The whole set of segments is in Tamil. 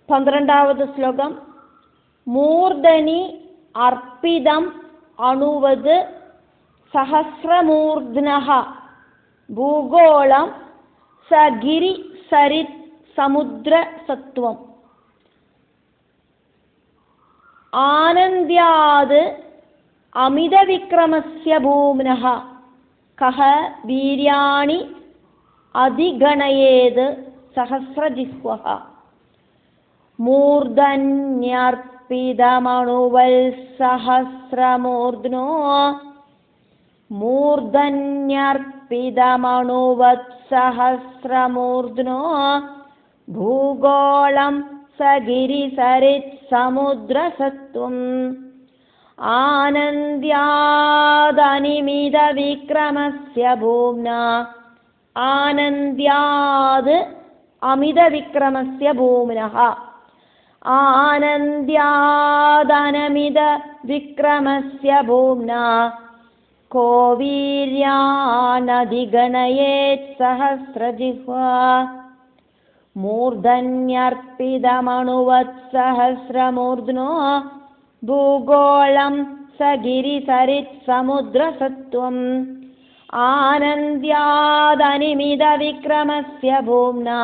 12வது ശ്ലോകം. മൂർധനി അർപ്പിതം അണുവത് സഹസ്രമൂർധ്നഃ ഭൂഗോളം സഗിരി സരിത് സമുദ്ര സത്വം. ആനന്ദ്യാത് അമിത വിക്രമസ്യ ഭൂമ്നഃ കഹ വീര്യാണി അധിഗണയേത് സഹസ്രജിഹ്വഃ. മൂർധന്യർപ്പിതമണുവൽ സഹസ്രമൂർധ്നോ മൂർധന്യർപ്പിതമണുവത് സഹസ്രമൂർധ്നോ ഭൂഗോളം സഗിരി സരിത് സമുദ്രസത്വം. ആനന്ദ്യാദനിമിത വിക്രമസ്യ ഭൂമ്നാ ആനന്ദ്യാത് അമിത വിക്രമസ്യ ഭൂമ്നഃ ആനന്ദ്യാദനമിത വിക്രമസ്യ ഭൂമ്നാ കോ വീര്യാനധിഗണയേത് സഹസ്രജിഹ്വാ. മൂർധന്യർപ്പിതമണുവത് സഹസ്രമൂർധ്നോ ഭൂഗോളം സഗിരി സരിത് സമുദ്രസത്വം. ആനന്ദ്യാദനിമിത വിക്രമസ്യ ഭൂമ്നാ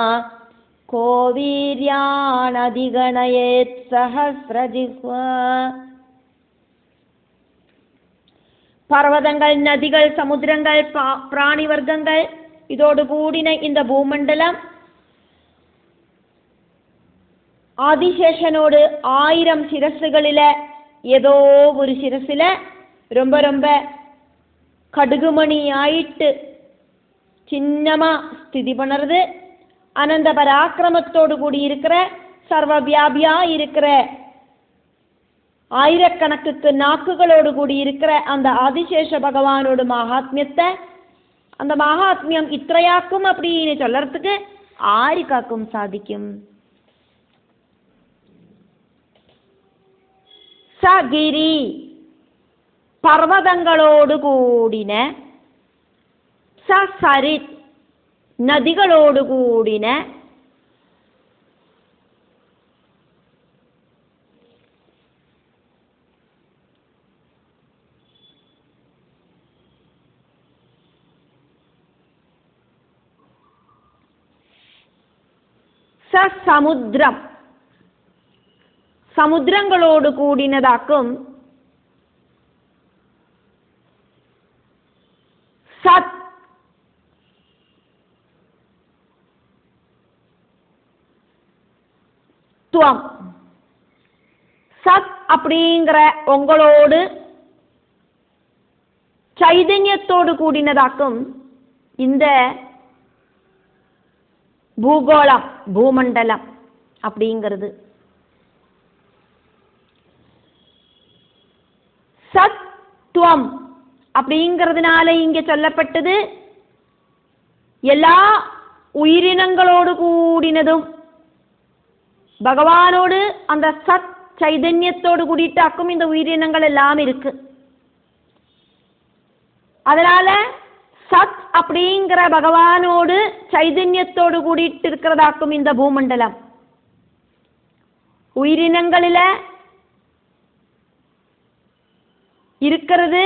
കോ വീര്യാനധിഗണയേത് സഹസ്രജിഹ്വാ. பர்வதங்கள், நதிகள், சமுத்திரங்கள், பிராணி வர்க்கங்கள் இதோடு கூடின இந்த பூமண்டலம் ஆதிசேஷனோடு 1000 சிரசுகளில ஏதோ ஒரு சிரசுல ரொம்ப ரொம்ப கடுகுமணி ஆயிட்டு சின்னமா ஸ்திதி பண்ணுறது. அனந்த பராக்கிரமத்தோடு கூடி இருக்கிற சர்வ வியாபியா இருக்கிற ஆயிரக்கணக்குக்கு நாக்குகளோடு கூடி இருக்கிற அந்த ஆதிசேஷ பகவானோட மகாத்மியத்தை, அந்த மகாத்மியம் இത്രയാக்கும் அப்படின்னு சொல்லறதுக்கு ஆருக்காக்கும் சாதிக்கும்? സഗിരി പർവ്വതങ്ങളോട് കൂടിന, സരിത് നദികളോട് കൂടിന, സമുദ്രം സമുദ്രങ്ങളോട് കൂടിനതാക്കും. സത് ത്വം. சத் அப்படிங்கிற உங்களோடு சைதன்யத்தோடு கூடினதாக்கும் இந்த பூகோளம், பூமண்டலம் அப்படிங்கிறது. சத்வம் அப்படிங்கிறதுனால இங்க சொல்லப்பட்டது எல்லா உயிரினங்களோடு கூடினதும் பகவானோடு அந்த சத் சைதன்யத்தோடு கூடிட்டாக்கும் இந்த உயிரினங்கள் எல்லாம் இருக்கு. அதனால சத் அப்படிங்கிற பகவானோடு சைதன்யத்தோடு கூடிட்டு இருக்கிறதாக்கும் இந்த பூமண்டலம். உயிரினங்களில இருக்கிறது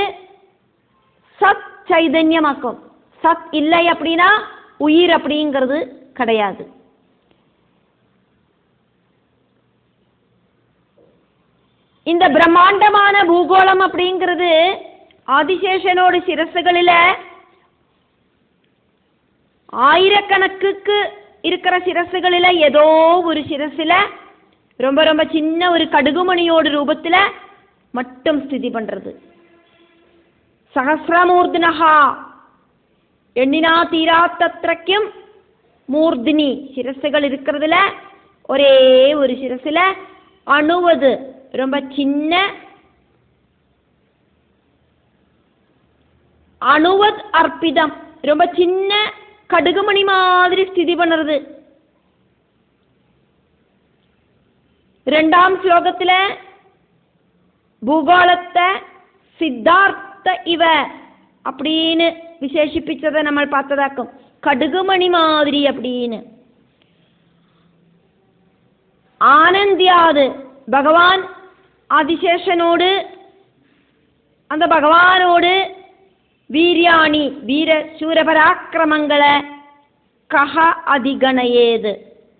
சத் சைதன்யமாக்கும். சத் இல்லை அப்படின்னா உயிர் அப்படிங்கிறது கிடையாது. இந்த பிரம்மாண்டமான பூகோளம் அப்படிங்கிறது ஆதிசேஷனோட சிரசுகளில ஆயிரக்கணக்குக்கு இருக்கிற சிரசுகளில ஏதோ ஒரு சிரசுல ரொம்ப ரொம்ப சின்ன ஒரு கடுகுமணியோட ரூபத்துல மட்டும் ஸ்திதி பண்றது. சஹஸ்ரமூர்த்தினஹா எண்ணினா தீராத்தத்திரக்கும் மூர்த்தினி சிரசுகள் இருக்கிறதுல ஒரே ஒரு சிரசுல அணுவது ரொம்ப சின்ன, அணுவத் அர்ப்பிதம் ரொம்ப சின்ன கடுகுமணி மாதிரி ஸ்திதி பண்ணுறது. 2ஆம் ஸ்லோகத்துல பூகோளத்தை சித்தார்த்த இவ அப்படின்னு விசேஷிப்பிச்சதை நம்ம பார்த்ததாக்கும். கடுகுமணி மாதிரி அப்படின்னு. ஆனந்தியாது பகவான் ஆதிசேஷனோடு அந்த பகவானோடு வீரியாணி வீர சூரபராக்கிரமங்களை கஹ அதிகணயேது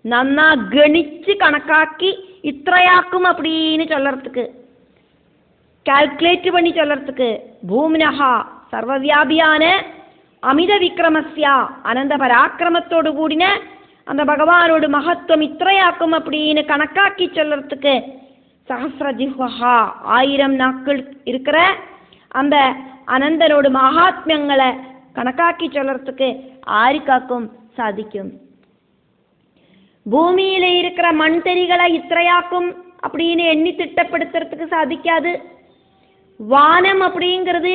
நன்னா கணிச்சு கணக்காக்கி இത്രയാക്കും அப்படின்னு சொல்லறதுக்கு കാൽക്കുലേറ്റ് பண்ணி சொல்லறதுக்கு பூமினஹா സർവവ്യാപിயான അമിത വിക്രമസ്യ അനന്ത പരാക്രമത്തോടു കൂടിന அந்த பகவானோட மகத்துவம் இത്രയാക്കും அப்படின்னு கணக்காக்கி சொல்லறதுக்கு சஹஸ்ரஜிஹ்வஹா 1000 நாட்கள் இருக்கிற அந்த அனந்தனோட மகாத்மியங்களை கணக்காக்கி சொல்லறதுக்கு ஆருக்காக்கும் சாதிக்கும். பூமியில இருக்கிற மண்தறிகளை இത്രയാக்கும் அப்படின்னு எண்ணி திட்டப்படுத்துறதுக்கு சாதிக்காது. வானம் அப்படிங்கிறது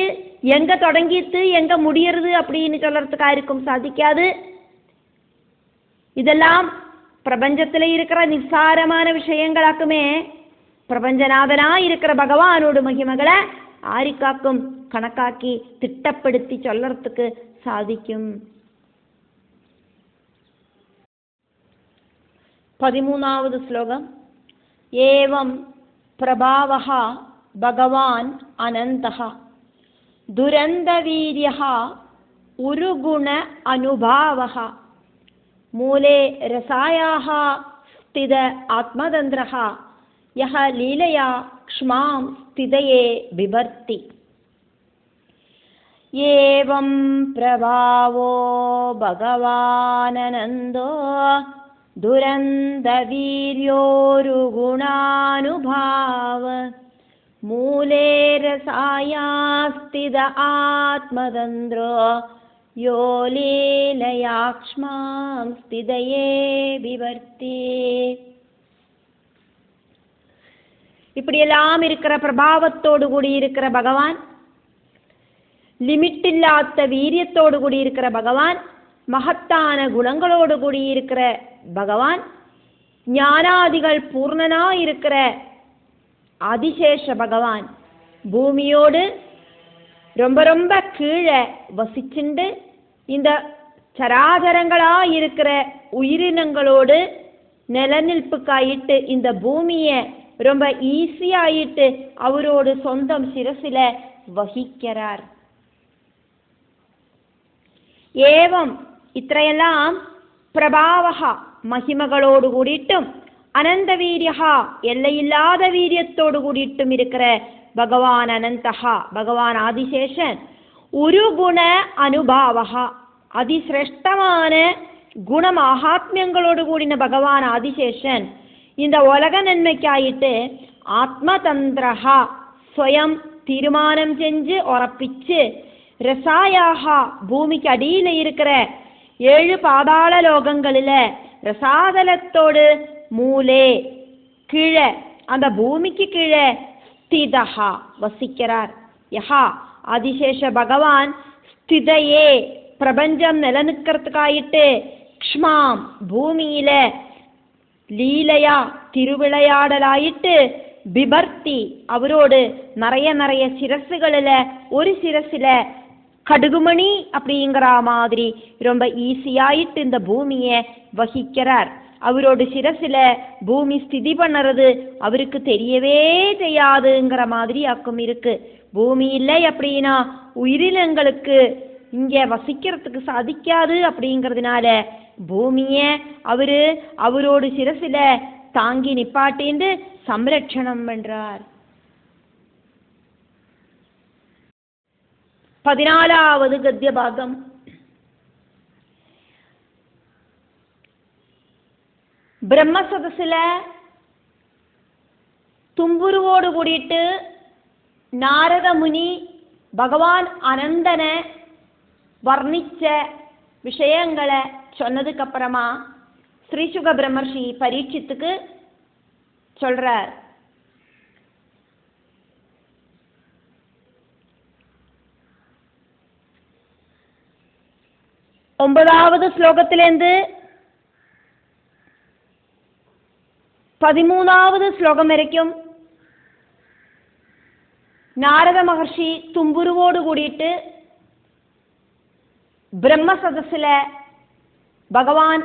எங்க தொடங்கிட்டு எங்க முடியறது அப்படின்னு சொல்லறதுக்கு ஆருக்கும் சாதிக்காது. இதெல்லாம் பிரபஞ்சத்தில் இருக்கிற நிஸ்சாரமான விஷயங்களாக்குமே பிரபஞ்சநாதனா இருக்கிற பகவானோட மகிமைகளை ஆரிக்காக்கும் கணக்காக்கி திட்டப்படுத்தி சொல்லறதுக்கு சாதிக்கும். 13வது ஸ்லோகம். ஏவம் பிரபாவஹ பகவான் அனந்தஹ துரந்தவீர்யஹ உருகுண அனுபாவஹ மூலே ரசாயாஹ ஸ்தித ஆத்மதந்திரஹ யஹ லீலயா க்ஷ்மாம் ஸ்திதயே பிபர்த்தி. ஏவம் பிரபாவோ பகவானனந்தோ दुरन्दवीर्योरुगुणानुभाव मूले रसायास्तिद आत्मतन्द्रो यो लीलयाक्ष्मां स्थितये बिभर्ति. இப்படியெல்லாம் இருக்கிற பிரபாவத்தோடு கூடி இருக்கிற பகவான், லிமிட் இல்லாத வீரியத்தோடு கூடி இருக்கிற பகவான், மகத்தான குணங்களோடு கூடி இருக்கிற பகவான், ஞானாதிகள் பூர்ணனா இருக்கிற ஆதிசேஷ பகவான் பூமியோடு ரொம்ப ரொம்ப கீழே வசிச்சுண்டு இந்த சராசரங்களா இருக்கிற உயிரினங்களோடு நிலநிற்புக்காயிட்டு இந்த பூமியை ரொம்ப ஈஸியாயிட்டு அவரோடு சொந்தம் சிரசில வகிக்கிறார். ஏவம் இത്രയെല്ലാം பிரபாவஹ மகிமகளோடு கூடிட்டும் அனந்த வீரியஹா எல்லையில்லாத வீரியத்தோடு கூடிட்டும் இருக்கிற பகவான் அனந்தஹா பகவான் ஆதிசேஷன் ஒரு குண அனுபாவஹா அதிசிரேஷ்டமான குண மகாத்மியங்களோடு கூடின பகவான் ஆதிசேஷன் இந்த உலக நன்மைக்காயிட்டு ஆத்மதந்திரஹா ஸ்வயம் தீர்மானம் செஞ்சு உறப்பிச்சு ரசாயாஹா பூமிக்கு அடியில் இருக்கிற 7 பாதாள லோகங்களில ரசாதலத்தோடு மூலே கீழே அந்த பூமிக்கு கீழே ஸ்திதஹா வசிக்கிறார். யஹா ஆதிசேஷ பகவான் ஸ்திதையே பிரபஞ்சம் நிலநிற்கிறதுக்காயிட்டு க்ஷ்மாம் பூமியில லீலையா திருவிளையாடலாயிட்டு பிபர்த்தி அவரோடு நிறைய சிரசுகளில் ஒரு சிரசில கடுகுமணி அப்படிங்கிற மாதிரி ரொம்ப ஈஸியாயிட்டு இந்த பூமியை வகிக்கிறார். அவரோட சிரசில பூமி ஸ்திதி பண்ணுறது அவருக்கு தெரியவே தெரியாதுங்கிற மாதிரி ஆக்கும் இருக்கு. பூமி இல்லை அப்படின்னா உயிரினங்களுக்கு இங்கே வசிக்கிறதுக்கு சாதிக்காது. அப்படிங்கிறதுனால பூமியை அவரோட சிரசில தாங்கி நிப்பாட்டிண்டு சம்ரட்சணம் பண்றார். 14வது கத்திய பாகம். பிரம்ம சதசில தும்புருவோடு கூடிட்டு நாரத முனி பகவான் அனந்தனை வர்ணிச்ச விஷயங்களை சொன்னதுக்கு அப்புறமா ஸ்ரீசுக பிரம்மர்ஷி பரீட்சித்துக்கு சொல்றார். ஒன்பதாவது ஸ்லோகத்திலிருந்து 13வது ஸ்லோகம் வரைக்கும் நாரத மகர்ஷி தும்புருவோடு கூடிட்டு பிரம்ம சதசில பகவான்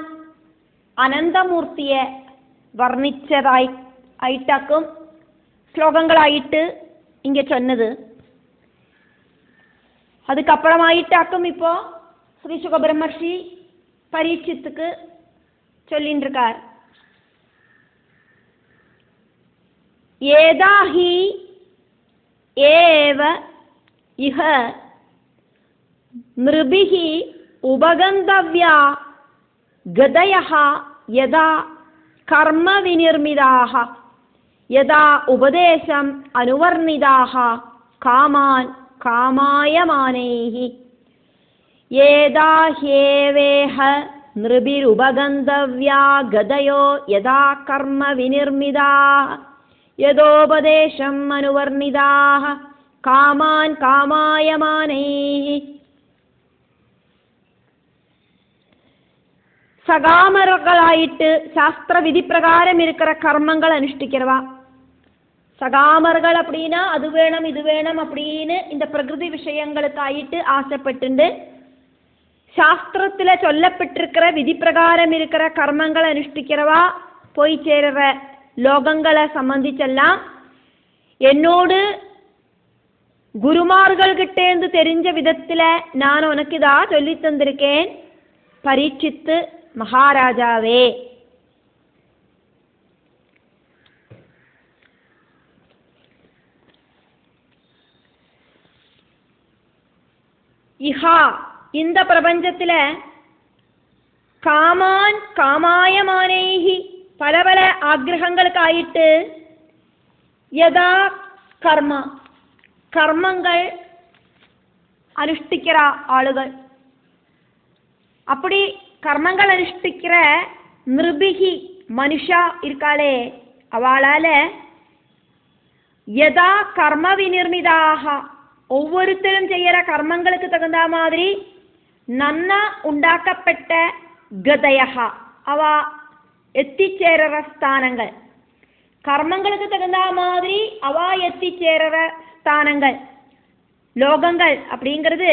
அனந்தமூர்த்திய വർണ്ണിച്ചതായിട്ടാക്കും ശ്ലോകങ്ങളായിട്ട് ഇങ്ങ ചൊന്നത്. அதுக்கப்புறமாயிட்டாக்கும் இப்போ ஸ்ரீ சுக பிரம்மர்ஷி பரீட்சித்துக்கு சொல்லிட்டு இருக்கார். ஏதாஹி ஏவ இஹ நிருபிஹி உபகந்தவ்யா கதயஹ யதா கர்ம விநிர்மிதாஹ யதா உபதேசம் அனுவர்ணிதாஹ காமான் காமாயமானைஹி ஏதாஹ்யேவேஹ நிருபிருபகந்தவ்யா கதயோ யதா கர்ம விநிர்மிதாஹ யதோபதேசம் அனுவர்ணிதாஹ காமான் காமாயமானைஹி. சகாமர்களாயிட்டு சாஸ்திர விதி பிரகாரம் இருக்கிற கர்மங்கள் அனுஷ்டிக்கிறவா. சகாமர்கள் அப்படின்னா அது வேணும் இது வேணும் அப்படின்னு இந்த பிரகிருதி விஷயங்களுக்காயிட்டு ஆசைப்பட்டு சாஸ்திரத்தில் சொல்லப்பட்டிருக்கிற விதி பிரகாரம் இருக்கிற கர்மங்களை அனுஷ்டிக்கிறவா போய் சேருற லோகங்களை சம்பந்திச்செல்லாம் என்னோடு குருமார்கள்கிட்டேந்து தெரிஞ்ச விதத்தில் நான் உனக்கு இதா சொல்லி தந்திருக்கேன் பரீட்சித்து மகாராஜாவே. இஹா இந்த பிரபஞ்சத்தில் காமான் காமாயமானேஹி பல பல ஆக்கிரகங்களுக்காயிட்டு யதா கர்மா கர்மங்கள் அனுஷ்டிக்கிற ஆளுகள் அப்படி கர்மங்கள் அனுஷ்டிக்கிற நிருபிகி மனுஷா இருக்காளே அவளால யதா கர்ம விநிர்மிதாக ஒவ்வொருத்தரும் செய்யற கர்மங்களுக்கு தகுந்த மாதிரி நன்னா உண்டாக்கப்பட்ட கதயஹா அவ எத்திச்சேரற ஸ்தானங்கள் கர்மங்களுக்கு தகுந்த மாதிரி அவ எத்திச்சேரற ஸ்தானங்கள் லோகங்கள் அப்படிங்கிறது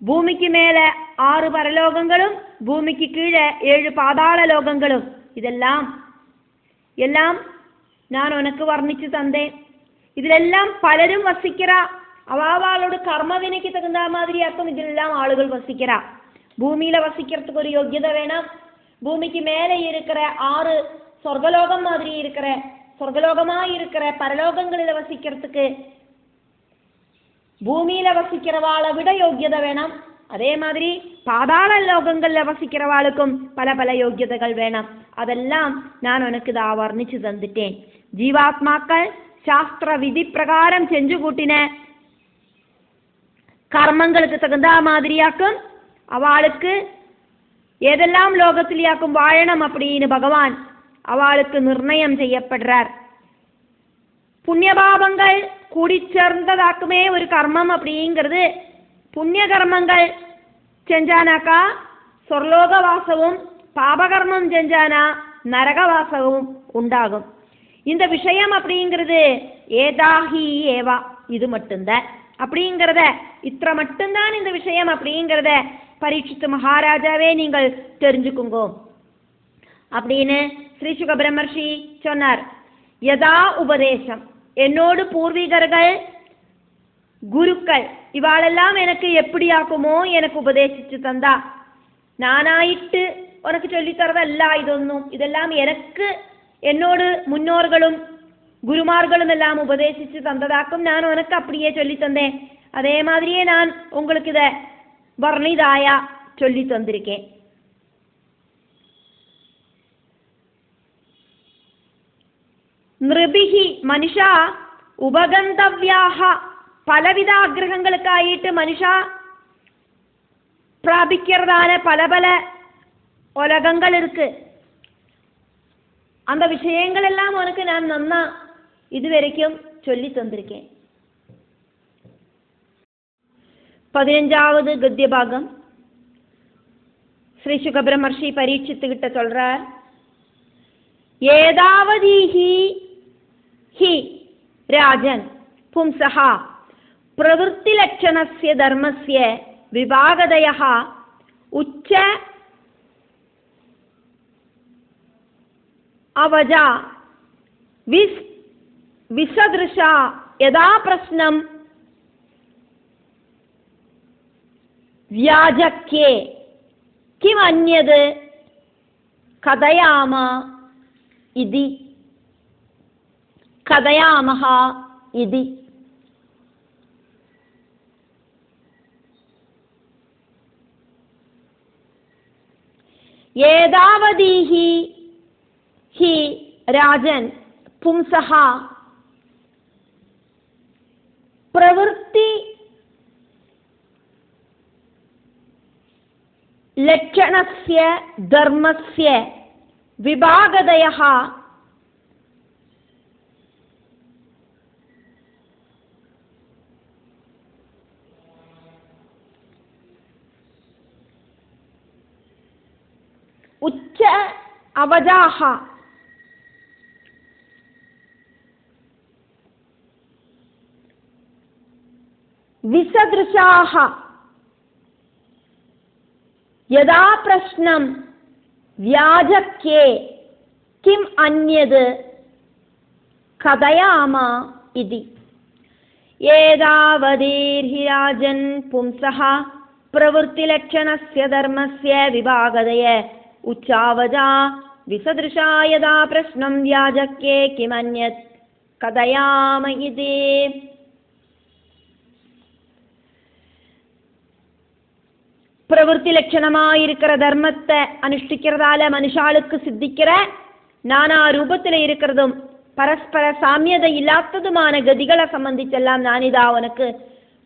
பூமிக்கு மேல 6 பரலோகங்களும் பூமிக்கு கீழே 7 பாதாள லோகங்களும் இதெல்லாம் எல்லாம் நான் உனக்கு வர்ணிச்சு தந்தேன். ഇതിലെല്ലാം പലരും വസിக்கிறா. അവാവാളോട് കർമ്മവിനയ്ക്ക് തകുന്ന മാതിരിയാക്കും ഇതിലെല്ലാം ആളുകൾ വസിக்கிறா. ഭൂമിയിലെ വസിக்கிறதுக்கு ഒരു യോഗ്യത വേണം. பூமிக்கு மேலே இருக்கிற 6 சொர்க்கலோகம் மாதிரி இருக்கிற சொர்க்கலோகமாக இருக்கிற பரலோகங்களில் வசிக்கிறதுக்கு பூமியில வசிக்கிறவாளை விட யோக்கியதை வேணும். அதே மாதிரி பாதாள லோகங்களில் வசிக்கிறவாளுக்கும் பல பல யோக்கியதைகள் வேணும். அதெல்லாம் நான் உனக்கு இதை வர்ணிச்சு தந்துட்டேன். ஜீவாத்மாக்கள் சாஸ்திர விதி பிரகாரம் செஞ்சு கூட்டின கர்மங்களுக்கு தகுந்த மாதிரியாக்கும் அவளுக்கு ஏதெல்லாம் லோகத்திலேயாக்கும் வாழணும் அப்படின்னு பகவான் அவளுக்கு நிர்ணயம் செய்யப்படுறார். புண்ணியபாபங்கள் கூடிச்சேர்ந்ததாக்குமே ஒரு கர்மம் அப்படிங்கிறது. புண்ணிய கர்மங்கள் செஞ்சானாக்கா சொர்லோகவாசவும் பாபகர்மம் செஞ்சானா நரகவாசவும் உண்டாகும். இந்த விஷயம் அப்படிங்கிறது ஏதாகி ஏவா இது மட்டும்தான் அப்படிங்கிறத இത്ര மட்டும்தான் இந்த விஷயம் அப்படிங்கிறத பரீட்சித்து மகாராஜாவே நீங்கள் தெரிஞ்சுக்குங்கோ அப்படின்னு ஸ்ரீ சுக பிரம்மர்ஷி சொன்னார். யதா உபதேசம் என்னோடு பூர்வீகர்கள் குருக்கள் இவாளெல்லாம் எனக்கு எப்படியாக்குமோ எனக்கு உபதேசிச்சு தந்தா நானாயிட்டு உனக்கு சொல்லித்தரதல்ல ഇതൊന്നും ഇതെല്ലാം எனக்கு என்னோடு முன்னோர்களும் குருமார்களும் எல்லாம் உபதேசிச்சு தந்ததாக்கும் நான் உனக்கு அப்படியே சொல்லி தந்தேன். அதே மாதிரியே நான் உங்களுக்கு இதை வர்ணிதாயா சொல்லி தந்திருக்கேன். நிருபிஹி மனுஷா உபகந்தவ்யாக பலவித ஆக்கிரகங்களுக்காயிட்டு மனுஷா பிராபிக்கிறதான பல பல உலகங்கள் இருக்கு. அந்த விஷயங்கள் எல்லாம் உனக்கு நான் நன்னா இதுவரைக்கும் சொல்லி தந்திருக்கேன். 15வது கத்திய பாகம் ஸ்ரீ சுக பிரம்மர்ஷி பரீட்சித்துக்கிட்ட சொல்றார். ஏதாவதீஹி ஹி ராஜன் பும்சஹ பிரவೃತ್ತಿ லட்சணஸ்ய தர்மஸ்ய விபாகதயஹ உச்ச அவஜா விசதிருஷா யதா பிரஷ்னம் வியாஜக்யே கிம் அன்யத் கதயாமா இதி கதயாமஹா இதி. ஏதாவதீஹி ஹி ராஜன் பும்சஹ பிரவൃத்தி லட்சணஸ்ய தர்மஸ்ய விபாகதயः உச்ச அவஜாஹ விசதிருஷாஹ யதா பிரஷ்னம் வியாஜக்யே கிம் அன்யத் கதயாமா இதி. ஏதாவதீர்ஹி ராஜன் பும்சஹ பிரவೃத்திலட்சணஸ்ய தர்மஸ்ய விபாகதய உச்சாவஜா விசதிருஷா யதா பிரஷ்னம் வியாஜக்யே கிம் அன்யத் கதயாம இதி. பிரவൃத்தி லட்சணமாயிருக்கிற தர்மத்தை அனுஷ்டிக்கிறதால மனுஷாளுக்கு சித்திக்கிற நானா ரூபத்தில் இருக்கிறதும் பரஸ்பர சாமியதை இல்லாததுமான கதிகளை சம்பந்திச்செல்லாம் நானிதா உனக்கு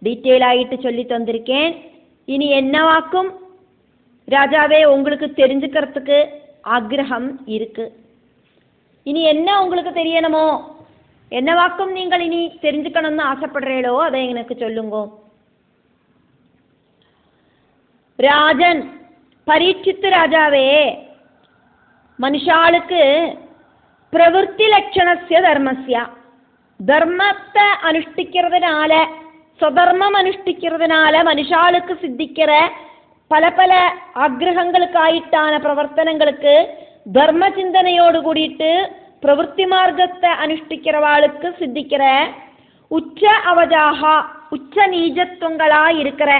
டீட்டெயில் ஆகிட்டு சொல்லி தந்திருக்கேன். இனி என்னவாக்கும் ராஜாவே உங்களுக்கு தெரிஞ்சுக்கிறதுக்கு ஆக்ரகம் இருக்கு. இனி என்ன உங்களுக்கு தெரியணுமோ, என்னவாக்கும் நீங்கள் இனி தெரிஞ்சுக்கணும்னு ஆசைப்படுறீங்களோ அதை எனக்கு சொல்லுங்க. ராஜன் பரீட்சித்து ராஜாவே, மனுஷாளுக்கு பிரவൃத்தி லட்சணஸ்ய தர்மஸ்ய தர்மத்தை அனுஷ்டிக்கிறதுனால സ്വധർമ്മം അനുഷ്ഠിക്കുന്നതിനാല മനുഷ്യാൾക്ക് സിദ്ധിக்கிற പല പല ആഗ്രഹങ്ങൾക്കായിട്ടാണ് പ്രവർത്തനങ്ങൾക്ക് ധർമ്മചിന്തനയോട് കൂടിയിട്ട് പ്രവൃത്തി മാർഗത്തെ അനുഷ്ഠിக்கிறவாளுக்கு സിദ്ധിக்கிற உச்ச அவஜாக உச்ச நீஜத்துவங்களா இருக்கிற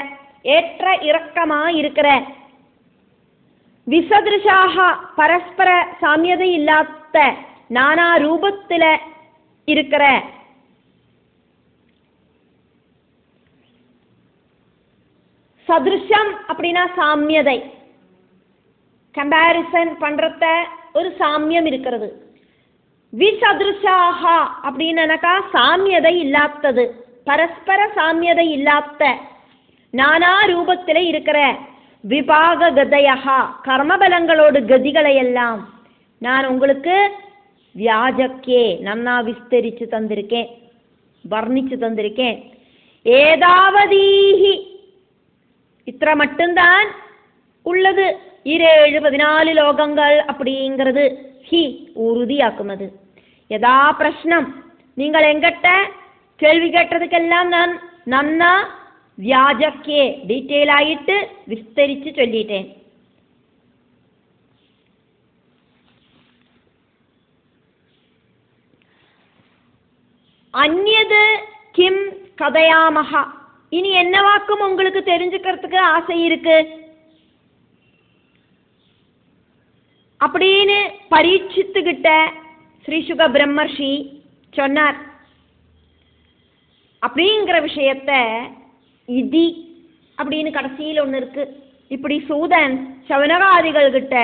ஏற்ற இறக்கமா இருக்கிற விசதிருஷாக பரஸ்பர சாமியதை இல்லாத நானா ரூபத்துல இருக்கிற சதிருஷம் அப்படின்னா சாமியதை, கம்பேரிசன் பண்றத ஒரு சாமியம் இருக்கிறது. விசதிருஷாக அப்படின்னாக்கா சாமியதை இல்லாதது, பரஸ்பர சாமியதை இல்லாத நானா ரூபத்தில் இருக்கிற விபாக கதையா கர்மபலங்களோடு கதிகளை எல்லாம் நான் உங்களுக்கு வியாஜக்கே நன்னா விஸ்தரிச்சு தந்திருக்கேன், வர்ணிச்சு தந்திருக்கேன். ஏதாவதீஹி இത്ര மட்டும்தான் உள்ளது. 7-14 லோகங்கள் அப்படிங்கிறது ஹி உறுதியாக்குமது. யதா பிரஷ்னம் நீங்கள் எங்கிட்ட கேள்வி கேட்டதுக்கெல்லாம் நான் நன்னா வியாஜக்கே டீட்டெயில் ஆகிட்டு விஸ்தரிச்சு சொல்லிட்டேன். அந்யது கிம் கதையாமஹா, இனி என்னவாக்கும் உங்களுக்கு தெரிஞ்சுக்கிறதுக்கு ஆசை இருக்கு அப்படின்னு பரீட்சித்துக்கிட்ட ஸ்ரீசுக பிரம்மர்ஷி சொன்னார். அப்படிங்கிற விஷயத்த இதி அப்படின்னு கடைசியில் ஒன்று இருக்கு. இப்படி சூதன் சவுனகாதிகள் கிட்ட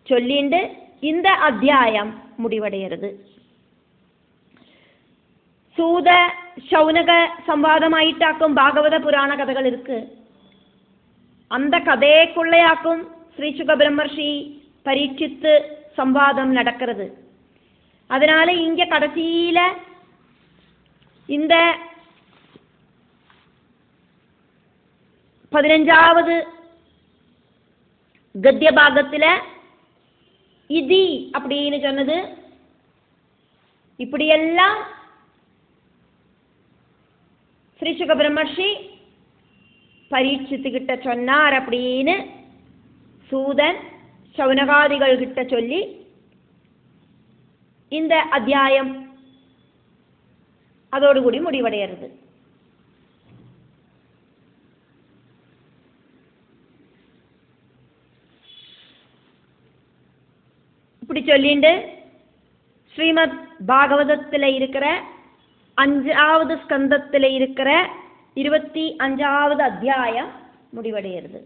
சொல்லிண்டு இந்த அத்தியாயம் முடிவடைகிறது. சூத சௌனக சம்வாதமாயிட்டாக்கும் பாகவத புராண கதைகள் இருக்கு. அந்த கதைக்குள்ளையாக்கும் ஸ்ரீசுக பிரம்மர்ஷி பரீட்சித்து சம்வாதம் நடக்கிறது. அதனால இங்க கடைசியில இந்த 15வது கத்திய பாகத்துல இதி அப்படின்னு சொன்னது இப்படியெல்லாம் ஸ்ரீசுக பிரம்மர்ஷி பரீட்சித்துக்கிட்ட சொன்னார் அப்படின்னு சூதன் சவுனகாதிகள் கிட்ட சொல்லி இந்த அத்தியாயம் அதோடுകൂடி முடிவடைகிறது. இப்படி சொல்லிண்டு ஸ்ரீமத் பாகவதத்தில் இருக்கிற 5வது ஸ்கந்தத்தில் இருக்கிற 25வது அத்தியாயம் முடிவடைகிறது.